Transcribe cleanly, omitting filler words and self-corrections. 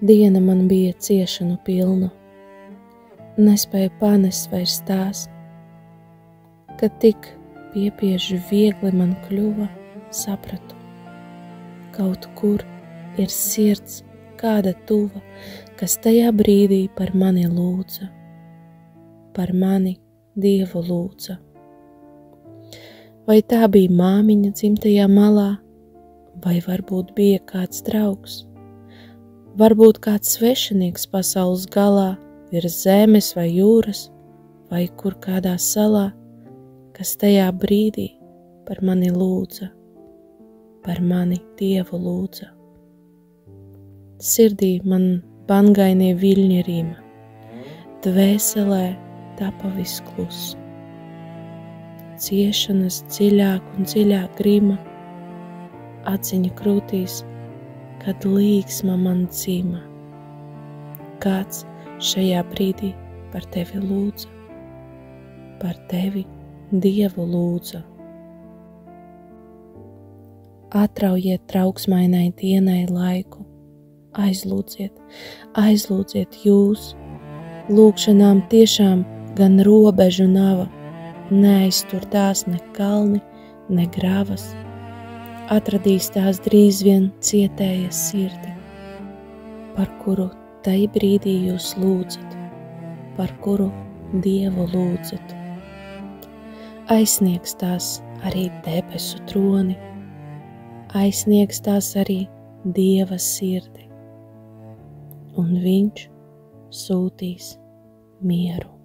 Diena man bija ciešanu pilna, nespēju panest vairs tās, kad tik piepieži viegli man kļuva, sapratu. Kaut kur ir sirds kāda tuva, kas tajā brīdī par mani lūdza, par mani Dievu lūdza. Vai tā bija māmiņa dzimtajā malā, vai varbūt bija kāds draugs, varbūt kāds svešinieks pasaules galā, virs zemes vai jūras, vai kur kādā salā, kas tajā brīdī par mani lūdza, par mani Dievu lūdza. Sirdī man bangainie viļņi rima, dvēselē tapa viss kluss. Ciešanas dziļāk un dziļāk grima, aciņa krūtīs, kad līgsma man dzima. Kāds šajā brīdī par tevi lūdza, par tevi Dievu lūdza. Atraujiet trauksmainai dienai laiku, aizlūdziet jūs, lūgšanām tiešām gan robežu nava, neaiztur tās ne kalni, ne gravas, atradīs tās drīz vien cietēja sirdi, par kuru tai brīdī jūs lūdzat, par kuru Dievu lūdzat. Aizsniegs tās arī debesu troni, aizsniegs tās arī Dieva sirdi, un viņš sūtīs mieru.